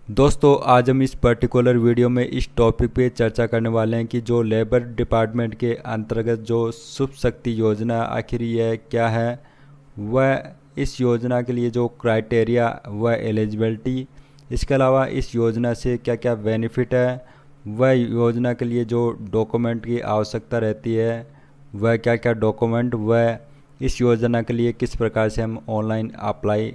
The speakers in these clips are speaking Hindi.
दोस्तों आज हम इस पर्टिकुलर वीडियो में इस टॉपिक पे चर्चा करने वाले हैं कि जो लेबर डिपार्टमेंट के अंतर्गत जो शुभ शक्ति योजना आखिर यह क्या है, वह इस योजना के लिए जो क्राइटेरिया व एलिजिबिलिटी, इसके अलावा इस योजना से क्या क्या बेनिफिट है, वह योजना के लिए जो डॉक्यूमेंट की आवश्यकता रहती है वह क्या क्या डॉक्यूमेंट, वह इस योजना के लिए किस प्रकार से हम ऑनलाइन अप्लाई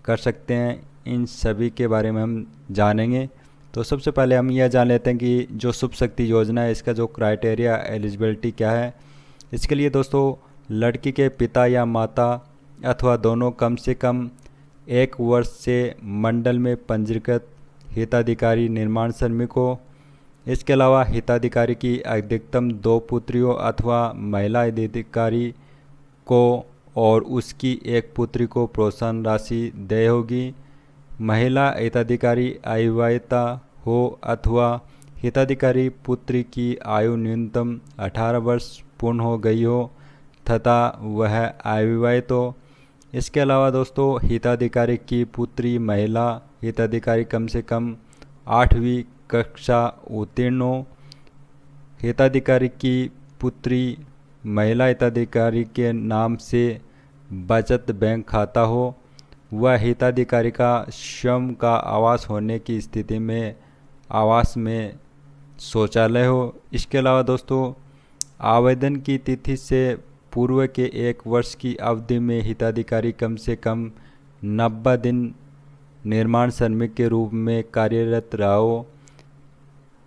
कर सकते हैं, इन सभी के बारे में हम जानेंगे। तो सबसे पहले हम यह जान लेते हैं कि जो शुभ शक्ति योजना है इसका जो क्राइटेरिया एलिजिबिलिटी क्या है। इसके लिए दोस्तों लड़की के पिता या माता अथवा दोनों कम से कम 1 वर्ष से मंडल में पंजीकृत हिताधिकारी निर्माण श्रमिक हो। इसके अलावा हिताधिकारी की अधिकतम 2 पुत्रियों अथवा महिला हिताधिकारी को और उसकी 1 पुत्री को प्रोत्साहन राशि देय होगी। महिला हिताधिकारी अविवाहिता हो अथवा हिताधिकारी पुत्री की आयु न्यूनतम 18 वर्ष पूर्ण हो गई हो तथा वह अविवाहित हो। इसके अलावा दोस्तों हिताधिकारी की पुत्री महिला हिताधिकारी कम से कम 8वीं कक्षा उत्तीर्ण हो। हिताधिकारी की पुत्री महिला हिताधिकारी के नाम से बचत बैंक खाता हो। वह हिताधिकारी का स्वयं का आवास होने की स्थिति में आवास में शौचालय हो। इसके अलावा दोस्तों आवेदन की तिथि से पूर्व के 1 वर्ष की अवधि में हिताधिकारी कम से कम 90 दिन निर्माण श्रमिक के रूप में कार्यरत रहा हो।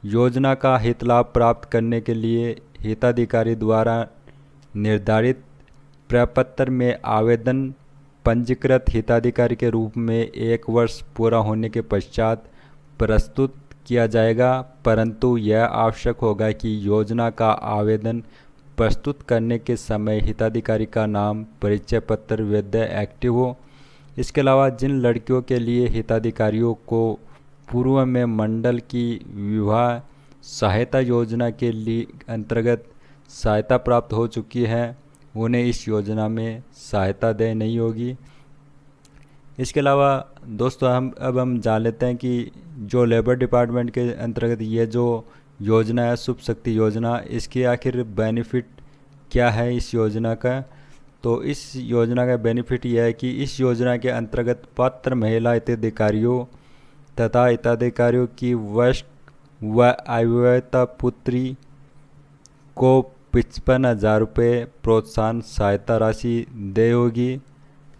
योजना का हित लाभ प्राप्त करने के लिए हिताधिकारी द्वारा निर्धारित प्रपत्र में आवेदन पंजीकृत हिताधिकारी के रूप में 1 वर्ष पूरा होने के पश्चात प्रस्तुत किया जाएगा, परंतु यह आवश्यक होगा कि योजना का आवेदन प्रस्तुत करने के समय हिताधिकारी का नाम, परिचय पत्र वैध एक्टिव हो। इसके अलावा जिन लड़कियों के लिए हिताधिकारियों को पूर्व में मंडल की विवाह सहायता योजना के लिए अंतर्गत सहायता प्राप्त हो चुकी है, उन्हें इस योजना में सहायता देय नहीं होगी। इसके अलावा दोस्तों हम जान लेते हैं कि जो लेबर डिपार्टमेंट के अंतर्गत ये जो योजना है शुभ शक्ति योजना, इसकी आखिर बेनिफिट क्या है इस योजना का। तो इस योजना का बेनिफिट यह है कि इस योजना के अंतर्गत पात्र महिला हिताधिकारियों तथा हिताधिकारियों की वयस्क व अविवाहिता पुत्री को 55,000 रुपये प्रोत्साहन सहायता राशि देय होगी।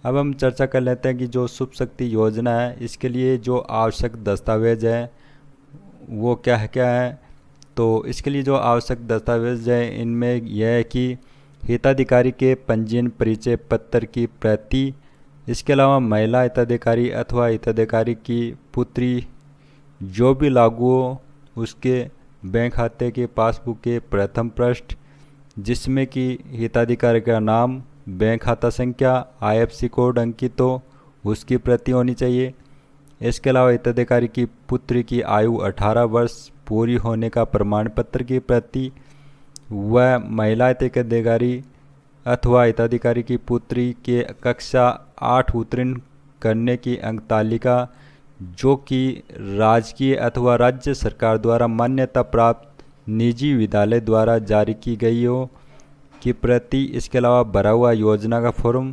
अब हम चर्चा कर लेते हैं कि जो शुभ शक्ति योजना है इसके लिए जो आवश्यक दस्तावेज है वो क्या है। तो इसके लिए जो आवश्यक दस्तावेज है इनमें यह है कि हिताधिकारी के पंजीयन परिचय पत्र की प्रति, इसके अलावा महिला हिताधिकारी अथवा हिताधिकारी की पुत्री जो भी लागू हो उसके बैंक खाते के पासबुक के प्रथम पृष्ठ जिसमें कि हिताधिकारी का नाम, बैंक खाता संख्या, IFSC कोड अंकित हो, उसकी प्रति होनी चाहिए। इसके अलावा हिताधिकारी की पुत्री की आयु 18 वर्ष पूरी होने का प्रमाण पत्र की प्रति, वह महिला हिताधिकारी अथवा हिताधिकारी की पुत्री के कक्षा 8 उत्तीर्ण करने की अंक तालिका जो कि राजकीय अथवा राज्य सरकार द्वारा मान्यता प्राप्त निजी विद्यालय द्वारा जारी की गई हो की प्रति। इसके अलावा भरा हुआ योजना का फॉर्म,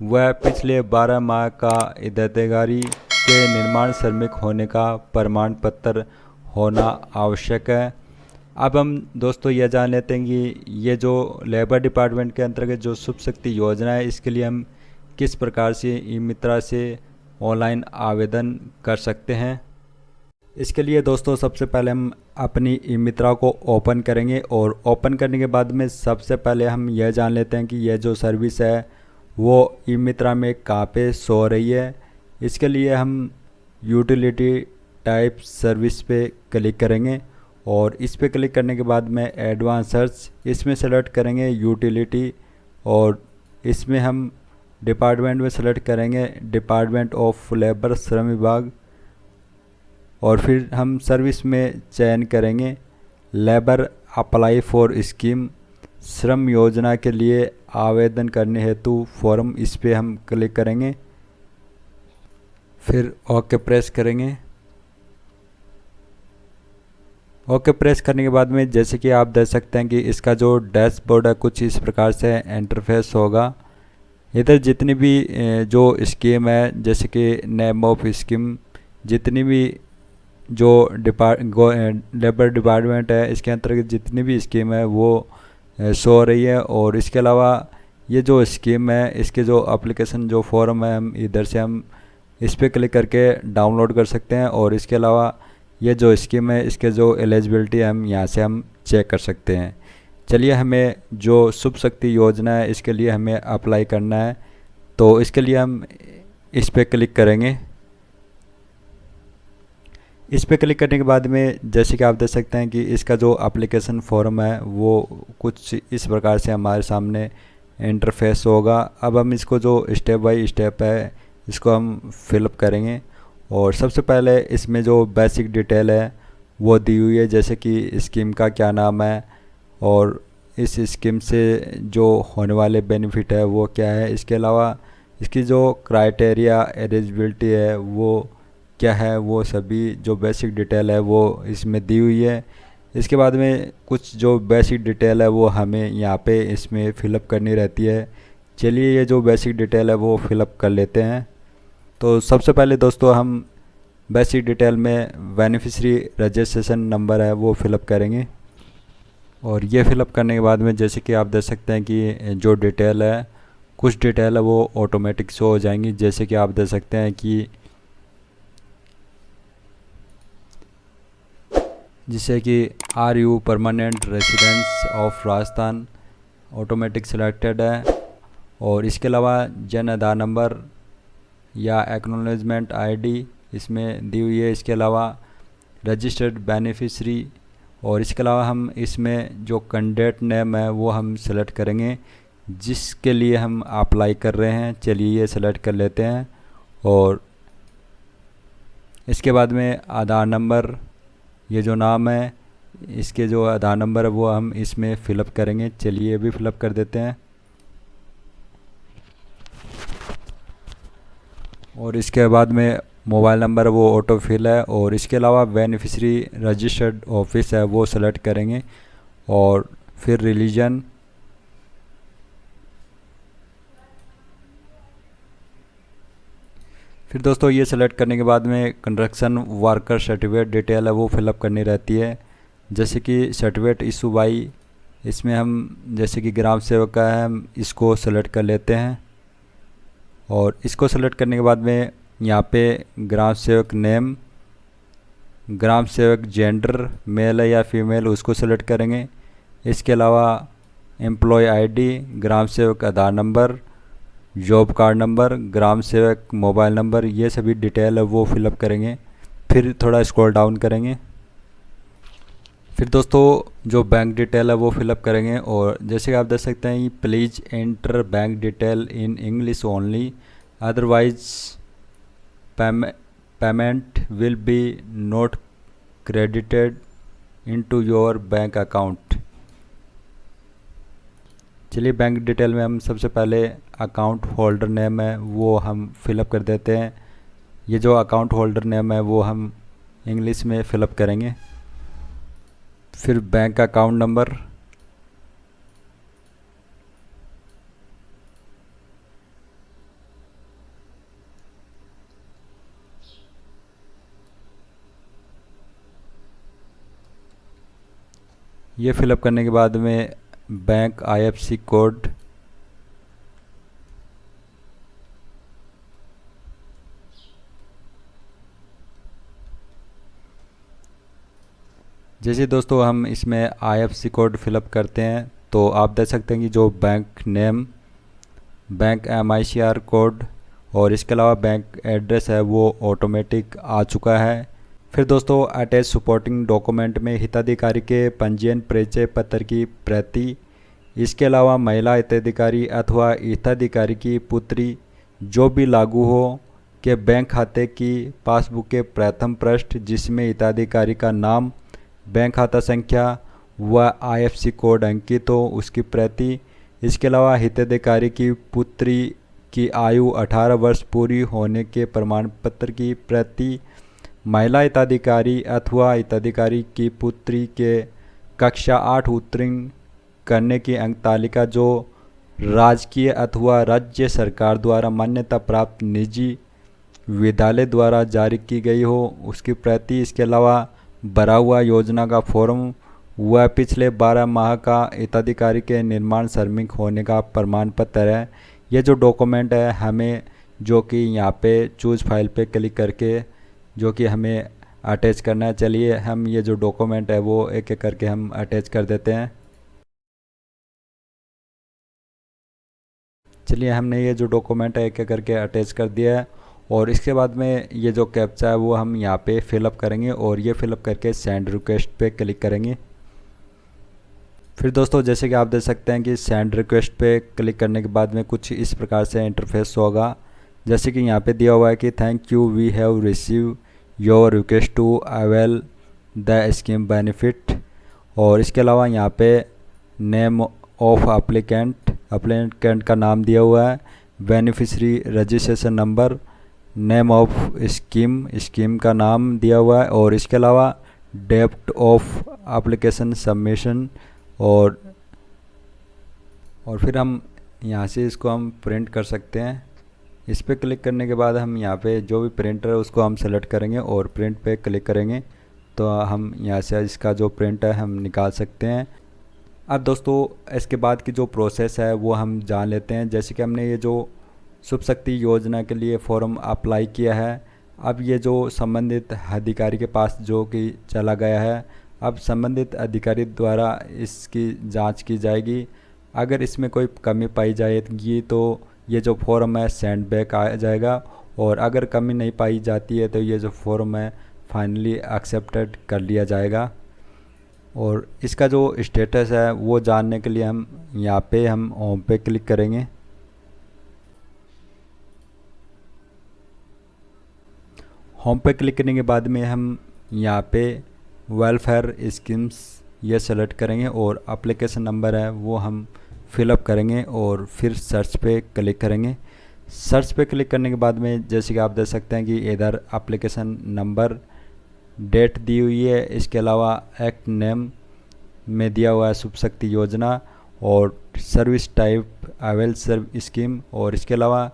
वह पिछले 12 माह का हिताधिकारी के निर्माण श्रमिक होने का प्रमाण पत्र होना आवश्यक है। अब हम दोस्तों यह जान लेते हैं कि ये जो लेबर डिपार्टमेंट के अंतर्गत जो शुभ शक्ति योजना है इसके लिए हम किस प्रकार से ई-मित्रा से ऑनलाइन आवेदन कर सकते हैं। इसके लिए दोस्तों सबसे पहले हम अपनी ई-मित्रा को ओपन करेंगे और ओपन करने के बाद में सबसे पहले हम यह जान लेते हैं कि यह जो सर्विस है वो ई-मित्रा में कहाँ पे शो हो रही है। इसके लिए हम यूटिलिटी टाइप सर्विस पे क्लिक करेंगे और इस पे क्लिक करने के बाद में एडवांस सर्च इसमें सेलेक्ट करेंगे यूटिलिटी और इसमें हम डिपार्टमेंट में सेलेक्ट करेंगे डिपार्टमेंट ऑफ लेबर श्रम विभाग और फिर हम सर्विस में चयन करेंगे लेबर अप्लाई फॉर स्कीम, श्रम योजना के लिए आवेदन करने हेतु फॉर्म, इस पे हम क्लिक करेंगे, फिर ओके प्रेस करेंगे। ओके प्रेस करने के बाद में जैसे कि आप देख सकते हैं कि इसका जो डैशबोर्ड है कुछ इस प्रकार से इंटरफेस होगा। इधर जितनी भी जो स्कीम है, जैसे कि नेम ऑफ स्कीम, जितनी भी जो लेबर डिपार्टमेंट है इसके अंतर्गत जितनी भी स्कीम है वो शो हो रही है। और इसके अलावा ये जो स्कीम है इसके जो एप्लीकेशन जो फॉर्म है हम इधर से हम इस पर क्लिक करके डाउनलोड कर सकते हैं। और इसके अलावा ये जो स्कीम है इसके जो एलिजिबिलिटी है हम यहाँ से हम चेक कर सकते हैं। चलिए, हमें जो शुभ शक्ति योजना है इसके लिए हमें अप्लाई करना है, तो इसके लिए हम इस पर क्लिक करेंगे। इस पर क्लिक करने के बाद में जैसे कि आप देख सकते हैं कि इसका जो एप्लीकेशन फॉर्म है वो कुछ इस प्रकार से हमारे सामने इंटरफेस होगा। अब हम इसको जो स्टेप बाय स्टेप है इसको हम फिलअप करेंगे। और सबसे पहले इसमें जो बेसिक डिटेल है वो दी हुई है, जैसे कि स्कीम का क्या नाम है और इस स्कीम से जो होने वाले बेनिफिट है वो क्या है। इसके अलावा इसकी जो क्राइटेरिया एलिजिबिलिटी है वो क्या है, वो सभी जो बेसिक डिटेल है वो इसमें दी हुई है। इसके बाद में कुछ जो बेसिक डिटेल है वो हमें यहाँ पे इसमें फिलअप करनी रहती है। चलिए, ये जो बेसिक डिटेल है वो फिलअप कर लेते हैं। तो सबसे पहले दोस्तों हम बेसिक डिटेल में बेनिफिशियरी रजिस्ट्रेशन नंबर है वो फिलअप करेंगे। और ये फिलअप करने के बाद में जैसे कि आप देख सकते हैं कि जो डिटेल है कुछ डिटेल है वो ऑटोमेटिक शो हो जाएंगी। जैसे कि आप देख सकते हैं कि जिससे कि are you permanent residence of Rajasthan automatic selected है। और इसके अलावा जन आधार नंबर या एक्नॉलेजमेंट आईडी इसमें दी हुई है। इसके अलावा रजिस्टर्ड बेनिफिशरी, और इसके अलावा हम इसमें जो कैंडिडेट नेम है वो हम सेलेक्ट करेंगे जिसके लिए हम अप्लाई कर रहे हैं। चलिए, ये सेलेक्ट कर लेते हैं। और इसके बाद में आधार नंबर, ये जो नाम है इसके जो आधार नंबर है वो हम इसमें फिलअप करेंगे। चलिए, ये भी फिलअप कर देते हैं। और इसके बाद में मोबाइल नंबर वो ऑटो फिल है। और इसके अलावा बेनिफिशियरी रजिस्टर्ड ऑफिस है वो सेलेक्ट करेंगे। और फिर रिलीजन, फिर दोस्तों ये सेलेक्ट करने के बाद में कंस्ट्रक्शन वर्कर सर्टिफिकेट डिटेल है वो फिलअप करनी रहती है। जैसे कि सर्टिफिकेट इशू बाई, इसमें हम जैसे कि ग्राम सेवक का है हम इसको सेलेक्ट कर लेते हैं। और इसको सेलेक्ट करने के बाद में यहाँ पे ग्राम सेवक नेम, ग्राम सेवक जेंडर मेल है या फीमेल उसको सेलेक्ट करेंगे। इसके अलावा एम्प्लॉय आईडी, ग्राम सेवक आधार नंबर, जॉब कार्ड नंबर, ग्राम सेवक मोबाइल नंबर, ये सभी डिटेल है वो फिलअप करेंगे। फिर थोड़ा स्क्रॉल डाउन करेंगे। फिर दोस्तों जो बैंक डिटेल है वो फिलअप करेंगे। और जैसे कि आप देख सकते हैं please enter bank detail in English only, otherwise payment will be not credited into your bank account. चलिए, बैंक डिटेल में हम सबसे पहले अकाउंट होल्डर नेम है वो हम फिलअप कर देते हैं। ये जो अकाउंट होल्डर नेम है वो हम इंग्लिश में फिलअप करेंगे। फिर बैंक अकाउंट नंबर, ये फिलअप करने के बाद में बैंक आईएफएससी कोड, जैसे दोस्तों हम इसमें आईएफएससी कोड फिलअप करते हैं तो आप देख सकते हैं कि जो bank name, bank MICR code और इसके अलावा बैंक एड्रेस है वो ऑटोमेटिक आ चुका है। फिर दोस्तों अटैच सपोर्टिंग डॉक्यूमेंट में हिताधिकारी के पंजीयन परिचय पत्र की प्रति, इसके अलावा महिला हिताधिकारी अथवा हिताधिकारी की पुत्री जो भी लागू हो के बैंक खाते की पासबुक के प्रथम पृष्ठ जिसमें हिताधिकारी का नाम, बैंक खाता संख्या व आईएफएससी कोड अंकित हो उसकी प्रति। इसके अलावा हिताधिकारी की पुत्री की आयु 18 वर्ष पूरी होने के प्रमाण पत्र की प्रति। महिला हिताधिकारी अथवा हिताधिकारी की पुत्री के कक्षा 8 उत्तीर्ण करने की अंक तालिका जो राजकीय अथवा राज्य सरकार द्वारा मान्यता प्राप्त निजी विद्यालय द्वारा जारी की गई हो उसकी प्रति, इसके अलावा भरा हुआ योजना का फॉर्म व पिछले 12 माह का हिताधिकारी के निर्माण श्रमिक होने का प्रमाण पत्र है। ये जो डॉक्यूमेंट है हमें जो कि यहाँ पे चूज़ फाइल पे क्लिक करके जो कि हमें अटैच करना है। चलिए हम ये जो डॉक्यूमेंट है वो एक एक करके हम अटैच कर देते हैं। चलिए हमने ये जो डॉक्यूमेंट है एक एक करके अटैच कर दिया है और इसके बाद में ये जो कैप्चा है वो हम यहाँ पे फिलअप करेंगे और ये फिलअप करके सेंड रिक्वेस्ट पे क्लिक करेंगे। फिर दोस्तों जैसे कि आप देख सकते हैं कि सेंड रिक्वेस्ट पे क्लिक करने के बाद में कुछ इस प्रकार से इंटरफेस होगा। जैसे कि यहाँ पे दिया हुआ है कि thank you we have receive your request to avail the scheme benefit, और इसके अलावा यहाँ पे नेम ऑफ एप्लीकेंट का नाम दिया हुआ है, beneficiary registration number, name of scheme का नाम दिया हुआ है और इसके अलावा डेट ऑफ एप्लीकेशन सबमिशन और फिर हम यहाँ से इसको हम प्रिंट कर सकते हैं। इस पर क्लिक करने के बाद हम यहाँ पे जो भी प्रिंटर है उसको हम सेलेक्ट करेंगे और प्रिंट पे क्लिक करेंगे तो हम यहाँ से इसका जो प्रिंट है हम निकाल सकते हैं। अब दोस्तों इसके बाद की जो प्रोसेस है वो हम जान लेते हैं। जैसे कि हमने ये जो शुभ शक्ति योजना के लिए फॉर्म अप्लाई किया है, अब ये जो संबंधित अधिकारी के पास जो कि चला गया है, अब संबंधित अधिकारी द्वारा इसकी जांच की जाएगी। अगर इसमें कोई कमी पाई जाएगी तो ये जो फॉर्म है सेंड बैक आ जाएगा और अगर कमी नहीं पाई जाती है तो ये जो फॉर्म है फाइनली एक्सेप्टेड कर लिया जाएगा। और इसका जो स्टेटस है वो जानने के लिए हम यहाँ पे हम होम पे क्लिक करेंगे। होम पे क्लिक करने के बाद में हम यहाँ पे वेलफेयर स्कीम्स ये सेलेक्ट करेंगे और एप्लीकेशन नंबर है वो हम फिलअप करेंगे और फिर सर्च पे क्लिक करेंगे। सर्च पे क्लिक करने के बाद में जैसे कि आप देख सकते हैं कि इधर एप्लीकेशन नंबर, डेट दी हुई है, इसके अलावा एक्ट नेम में दिया हुआ है शुभ शक्ति योजना और सर्विस टाइप अवेल स्कीम और इसके अलावा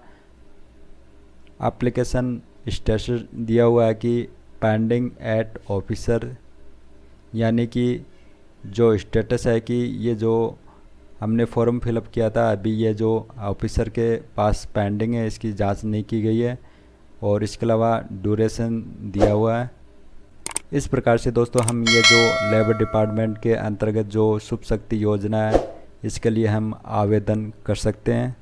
एप्लीकेशन स्टेटस दिया हुआ है कि पेंडिंग एट ऑफिसर, यानी कि जो स्टेटस है कि ये जो हमने फॉर्म फिलअप किया था अभी ये जो ऑफिसर के पास पेंडिंग है, इसकी जांच नहीं की गई है और इसके अलावा ड्यूरेशन दिया हुआ है। इस प्रकार से दोस्तों हम ये जो लेबर डिपार्टमेंट के अंतर्गत जो शुभ शक्ति योजना है इसके लिए हम आवेदन कर सकते हैं।